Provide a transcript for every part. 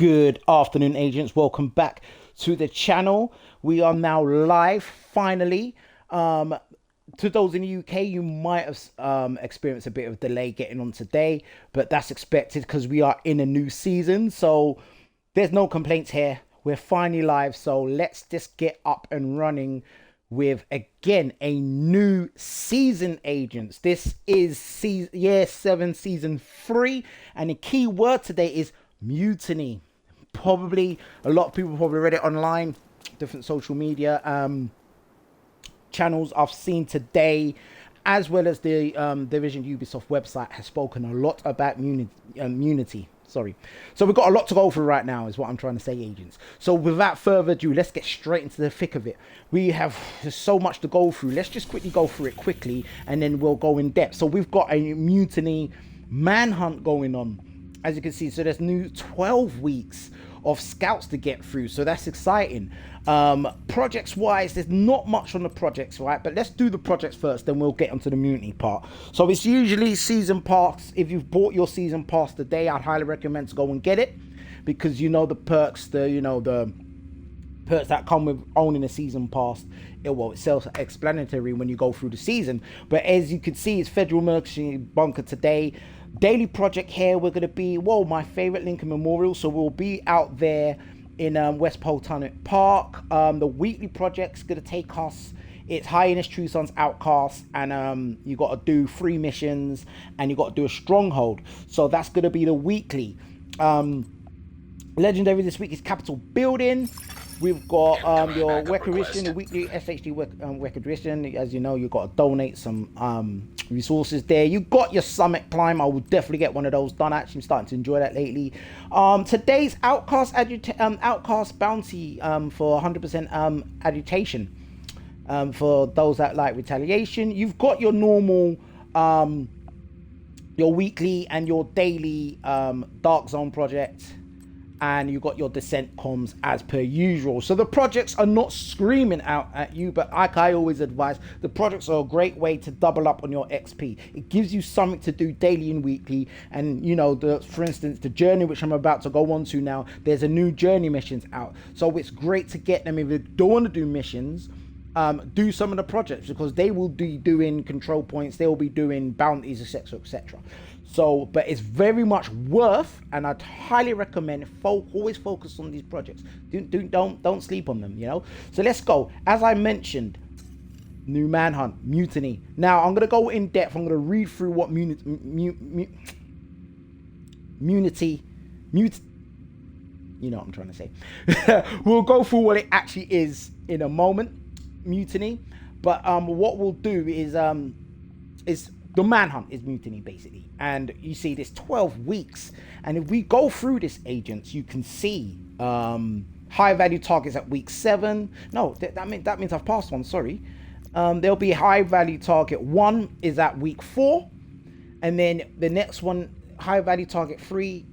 Good afternoon, agents. Welcome back to the channel. We are now live, finally. To those in the UK, you might have experienced a bit of delay getting on today, but that's expected because we are in a new season. So there's no complaints here. We're finally live. So let's just get up and running with, again, a new season, agents. This is year 7, season 3. And the key word today is mutiny. Probably a lot of people probably read it online, different social media channels I've seen today, as well as the Division Ubisoft website has spoken a lot about Mutiny. Sorry. So we've got a lot to go through right now is what I'm trying to say, agents. So without further ado, let's get straight into the thick of it. We have so much to go through. Let's just quickly go through it quickly and then we'll go in depth. So we've got a Mutiny Manhunt going on, as you can see. So there's new 12 weeks of scouts to get through, so that's exciting. Projects wise, there's not much on the projects, right? But let's do the projects first, then we'll get onto the mutiny part. So it's usually season pass. If you've bought your season pass today, I'd highly recommend to go and get it, because you know the perks, the perks that come with owning a season pass. It's self-explanatory when you go through the season. But as you can see, it's Federal Military Bunker today. Daily project here, we're going to be, my favorite Lincoln Memorial. So we'll be out there in West Poltonic Park. The weekly project's going to take us, it's Highness, True Sons, Outcasts, and you got to do 3 missions, and you got to do a stronghold. So that's going to be the weekly. Legendary this week is Capital Building. We've got your Requisition, the weekly SHD Requisition. As you know, you've got to donate some resources there. You got your Summit Climb. I will definitely get one of those done. Actually, I'm starting to enjoy that lately. Today's Outcast Bounty for 100% agitation. For those that like Retaliation. You've got your normal, your weekly and your daily Dark Zone project. And you got your descent comms as per usual. So the projects are not screaming out at you, but like I always advise, the projects are a great way to double up on your XP. It gives you something to do daily and weekly. And you know, for instance, the journey, which I'm about to go on to now, there's a new journey missions out. So it's great to get them. If you don't want to do missions, do some of the projects, because they will be doing control points, they will be doing bounties, etc, etc. So, but it's very much worth, and I'd highly recommend always focus on these projects. Don't sleep on them, you know. So let's go. As I mentioned, new Manhunt, Mutiny. Now I'm gonna go in depth. I'm gonna read through what you know what I'm trying to say. We'll go through what it actually is in a moment. Mutiny, but what we'll do is the Manhunt is Mutiny basically, and you see this 12 weeks, and if we go through this, agents, you can see high value targets at week 7. No, that means I've passed one, sorry. There'll be high value target 1 is at week 4, and then the next one, high value target 2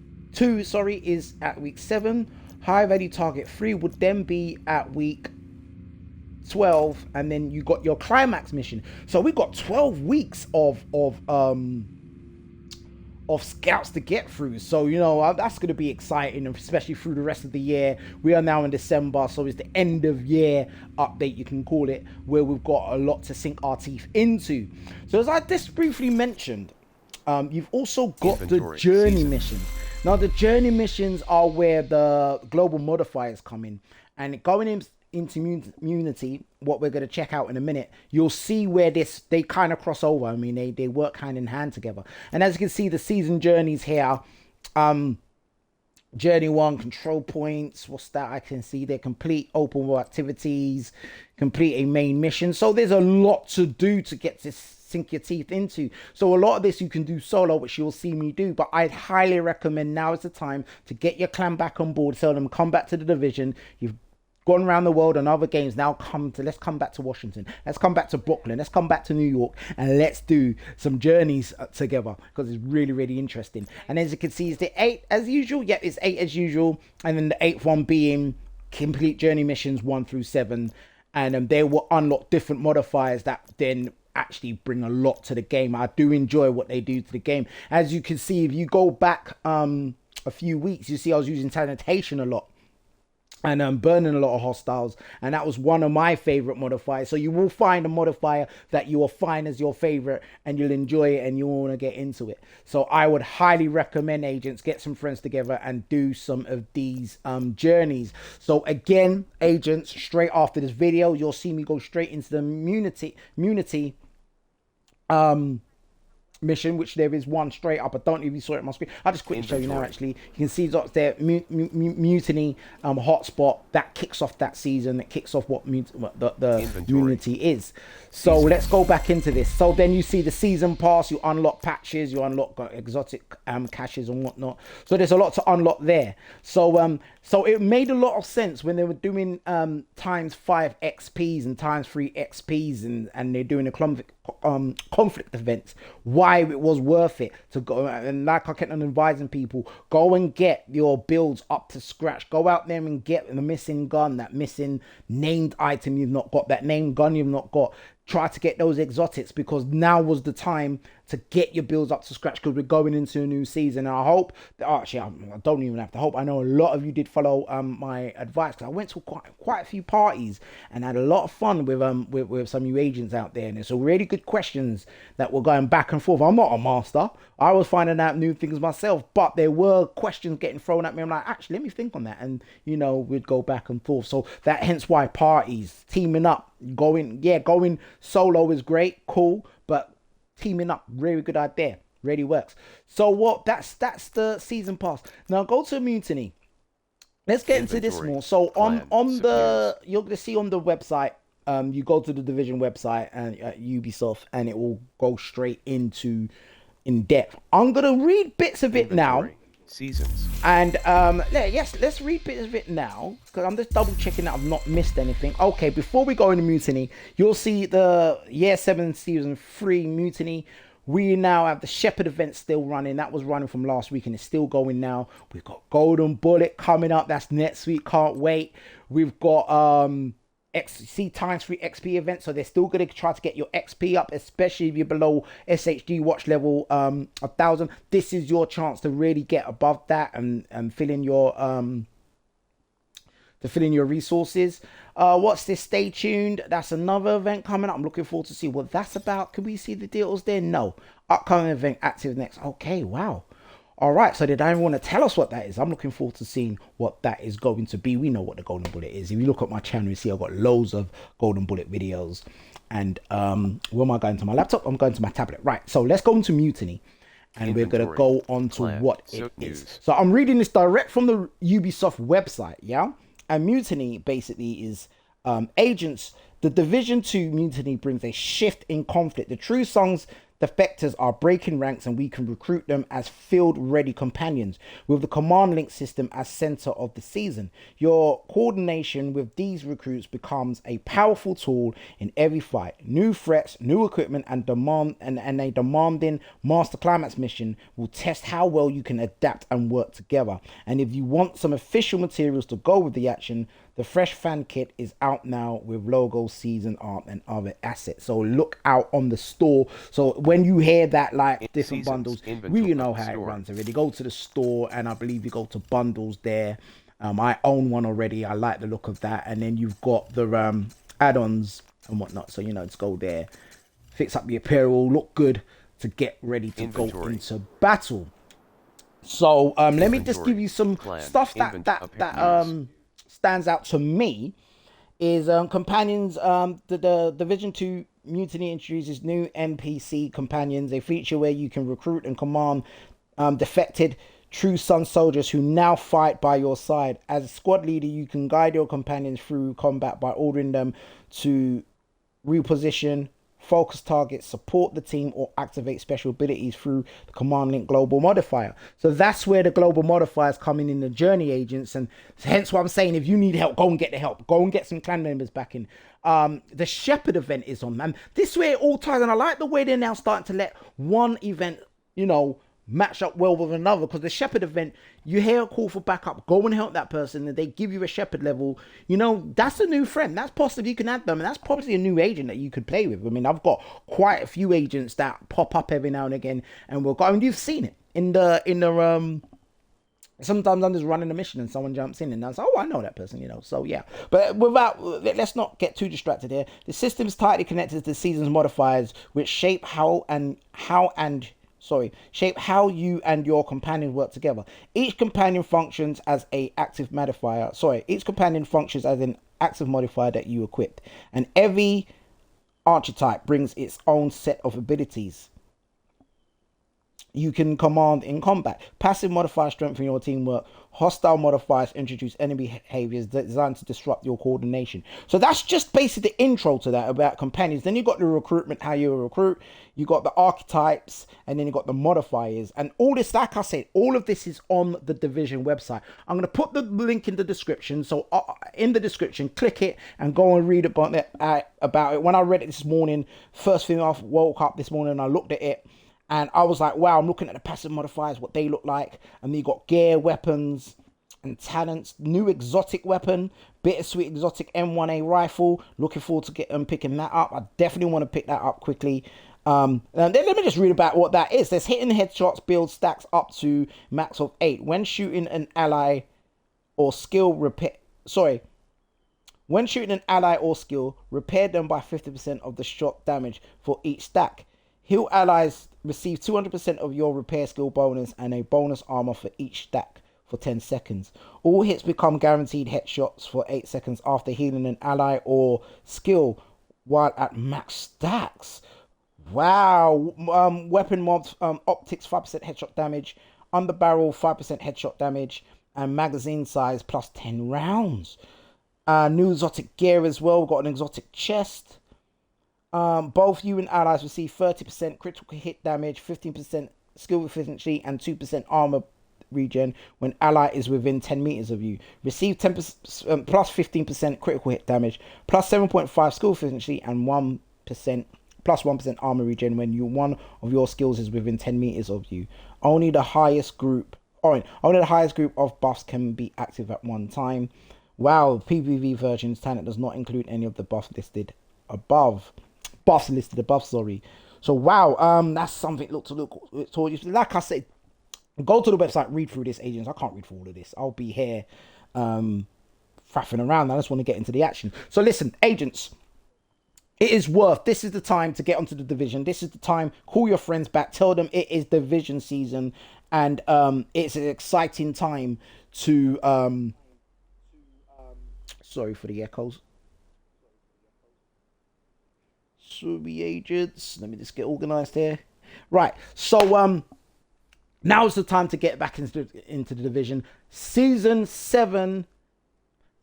is at week 7. High value target 3 would then be at week 12, and then you got your climax mission. So we've got 12 weeks of scouts to get through. So you know, that's going to be exciting, especially through the rest of the year. We are now in December, so it's the end of year update, you can call it, where we've got a lot to sink our teeth into. So as I just briefly mentioned, you've also got the journey missions. Now the journey missions are where the global modifiers come in, and going into Mutiny, what we're going to check out in a minute, you'll see where they kind of cross over. I mean, they work hand in hand together. And as you can see, the season journeys here, journey 1, control points, what's that? I can see they're complete open world activities, complete a main mission. So there's a lot to do to get to sink your teeth into. So a lot of this you can do solo, which you'll see me do, but I'd highly recommend now is the time to get your clan back on board, tell them come back to the division. You've gone around the world on other games, now let's come back to Washington, let's come back to Brooklyn, let's come back to New York, and let's do some journeys together, because it's really, really interesting. And as you can see, it's the 8 as usual. Yep, it's 8 as usual, and then the 8th one being complete journey missions 1 through 7, and they will unlock different modifiers that then actually bring a lot to the game. I do enjoy what they do to the game. As you can see, if you go back a few weeks, you see I was using sanitation a lot and burning a lot of hostiles, and that was one of my favorite modifiers. So you will find a modifier that you will find as your favorite and you'll enjoy it and you'll want to get into it. So I would highly recommend, agents, get some friends together and do some of these journeys. So again, agents, straight after this video you'll see me go straight into the Mutiny mission, which there is one straight up. I don't know if you saw it on my screen. I'll just quickly show you now. Actually, you can see it's there, Mutiny hotspot. That kicks off that season. It kicks off what the Unity is. So let's go back into this. So then you see the season pass. You unlock patches. You unlock exotic caches and whatnot. So there's a lot to unlock there. So so it made a lot of sense when they were doing times 5 XPs and times 3 XPs and they're doing the conflict events. Why it was worth it to go, and like I kept on advising people, go and get your builds up to scratch. Go out there and get the missing gun, that missing named item you've not got, that named gun you've not got. Try to get those exotics, because now was the time to get your builds up to scratch, because we're going into a new season. And I hope that, actually, I don't even have to hope, I know a lot of you did follow my advice, because I went to quite a few parties and had a lot of fun with some new agents out there, and there's some really good questions that were going back and forth. I'm not a master, I was finding out new things myself, but there were questions getting thrown at me. I'm like, actually, let me think on that, and you know, we'd go back and forth. So that hence why parties, teaming up, going solo is great, cool, but teaming up, really good idea, really works. So what, that's the season pass. Now go to Mutiny. Let's get into this more. So on the, you're gonna see on the website, you go to the division website and Ubisoft, and it will go straight into in depth. I'm gonna read bits of it now. Seasons. And let's read bits of it now, because I'm just double checking that I've not missed anything. Okay, before we go into Mutiny, you'll see the year 7 season 3 Mutiny. We now have the Shepherd event still running. That was running from last week and it's still going now. We've got Golden Bullet coming up. That's next week. Can't wait. We've got XC times 3 XP event, so they're still going to try to get your XP up, especially if you're below SHD watch level 1000. This is your chance to really get above that and fill in your resources. What's this? Stay tuned. That's another event coming up. I'm looking forward to see what that's about. Can we see the deals there? No. Upcoming event active next. Okay, wow. All right, so they don't even want to tell us what that is. I'm looking forward to seeing what that is going to be. We know what the Golden Bullet is. If you look at my channel, you see I've got loads of Golden Bullet videos. And where am I going to? My laptop? I'm going to my tablet. Right, so let's go into Mutiny. And we're going to go on to what it is. So I'm reading this direct from the Ubisoft website, yeah? And Mutiny basically is agents. The Division 2 Mutiny brings a shift in conflict. The True Sons defectors are breaking ranks, and we can recruit them as field-ready companions with the command link system as center of the season. Your coordination with these recruits becomes a powerful tool in every fight. New threats, new equipment, and a demanding master climax mission will test how well you can adapt and work together. And if you want some official materials to go with the action, the fresh fan kit is out now with logo, season art, and other assets. So look out on the store. So when you hear that, like different bundles, we know how it runs already. Go to the store, and I believe you go to bundles there. I own one already. I like the look of that. And then you've got the add-ons and whatnot. So, you know, just go there, fix up your apparel, look good to get ready to go into battle. So let me just give you some stuff that stands out to me. Is companions. The Division 2 Mutiny introduces new NPC companions, a feature where you can recruit and command defected True Sun soldiers who now fight by your side. As a squad leader, you can guide your companions through combat by ordering them to reposition, focus targets, support the team, or activate special abilities through the command link global modifier. So that's where the global modifiers come in the journey agents, and hence why I'm saying, if you need help, go and get the help. Go and get some clan members back in. The Shepherd event is on, man. This way it all ties, and I like the way they're now starting to let one event, you know, match up well with another, because the Shepherd event, you hear a call for backup, go and help that person, and they give you a Shepherd level. You know, that's a new friend. That's possibly you can add them, and that's probably a new agent that you could play with. I mean, I've got quite a few agents that pop up every now and again, and we'll go. I mean, you've seen it in the Sometimes I'm just running a mission and someone jumps in and I say, oh, I know that person, you know. So yeah, but let's not get too distracted here. The system is tightly connected to the season's modifiers, which shape how you and your companion work together. Each companion functions as an active modifier. Each companion functions as an active modifier that you equip, and every archetype brings its own set of abilities you can command in combat. Passive modifiers strengthen your teamwork. Hostile modifiers introduce enemy behaviors designed to disrupt your coordination. So that's just basically the intro to that about companions. Then you got the recruitment, how you recruit. You got the archetypes, and then you got the modifiers. And all this, like I said, all of this is on the Division website. I'm going to put the link in the description. So in the description, click it and go and read about it. When I read it this morning, first thing I woke up this morning and I looked at it, and I was like, wow, I'm looking at the passive modifiers, what they look like. And then you got gear, weapons, and talents. New exotic weapon, bittersweet exotic M1A rifle. Looking forward to picking that up. I definitely want to pick that up quickly. And then let me just read about what that is. There's hitting headshots, build stacks up to max of 8. When shooting an ally or skill, repair them by 50% of the shot damage for each stack. Heal allies receive 200% of your repair skill bonus and a bonus armor for each stack for 10 seconds. All hits become guaranteed headshots for 8 seconds after healing an ally or skill while at max stacks. Wow. Weapon mobs, optics 5% headshot damage, underbarrel 5% headshot damage, and magazine size plus 10 rounds. New exotic gear as well. We've got an exotic chest. Both you and allies receive 30% critical hit damage, 15% skill efficiency, and 2% armor regen when ally is within 10 meters of you. Receive 10% plus 15% critical hit damage, plus 7.5 skill efficiency, and 1% plus 1% armor regen when one of your skills is within 10 meters of you. Only the highest group of buffs can be active at one time. Wow, PvP version's talent does not include any of the buffs listed above. So wow, that's something to look towards. Like I said, go to the website, read through this, agents. I can't read through all of this. I'll be here faffing around. I just want to get into the action. So listen, agents, this is the time to get onto the Division. This is the time. Call your friends back. Tell them it is Division season, and it's an exciting time to sorry for the echoes. Sorry, agents. Let me just get organized here. Right. So now's the time to get back into the Division. Season 7.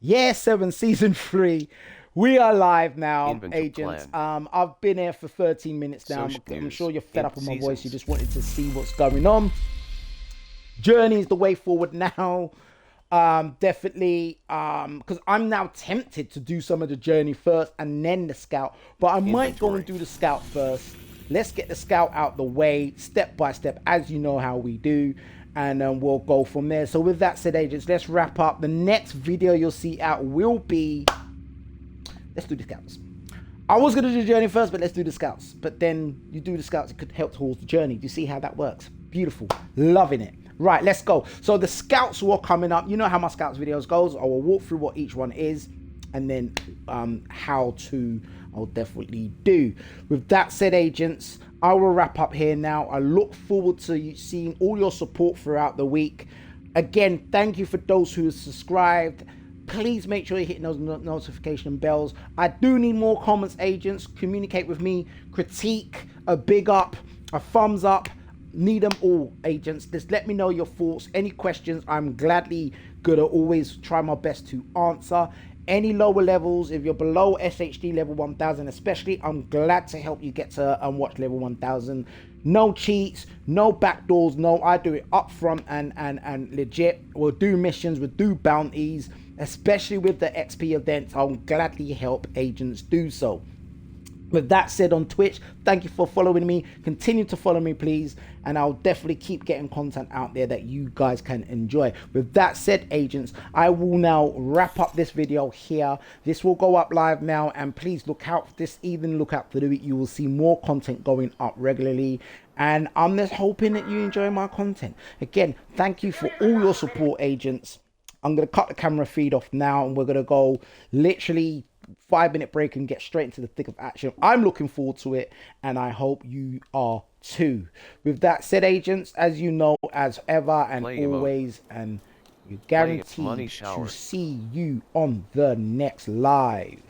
Year 7, Season 3. We are live now, agents. I've been here for 13 minutes now. I'm sure you're fed up with my voice. You just wanted to see what's going on. Journey is the way forward now. Definitely, because I'm now tempted to do some of the journey first and then the scout. But I might go and do the scout first. Let's get the scout out the way, step by step, as you know how we do. And we'll go from there. So with that said, agents, let's wrap up. The next video you'll see out will be... Let's do the scouts. I was going to do the journey first, but let's do the scouts. But then you do the scouts, it could help towards the journey. Do you see how that works? Beautiful. Loving it. Right, let's go. So the scouts were coming up. You know how my scouts videos goes. I will walk through what each one is and then how to I'll definitely do. With that said, agents, I will wrap up here now. I look forward to seeing all your support throughout the week. Again, thank you for those who have subscribed. Please make sure you're hitting those notification bells. I do need more comments, agents. Communicate with me. Critique, a big up, a thumbs up. Need them all, agents. Just let me know your thoughts. Any questions, I'm gladly gonna always try my best to answer. Any lower levels, if you're below SHD level 1000 especially, I'm glad to help you get to watch level 1000. No cheats, no backdoors, no, I do it up front and legit. We'll do missions, we'll do bounties, especially with the XP events. I'll gladly help agents do so. With that said, on Twitch, thank you for following me. Continue to follow me, please, and I'll definitely keep getting content out there that you guys can enjoy. With that said, agents, I will now wrap up this video here. This will go up live now, and please look out this evening, look out for it. You will see more content going up regularly, and I'm just hoping that you enjoy my content. Again, thank you for all your support, agents. I'm going to cut the camera feed off now, and we're going to go literally 5-minute break and get straight into the thick of action. I'm looking forward to it, and I hope you are too. With that said, agents, as you know, as ever and always, and you guarantee to see you on the next live.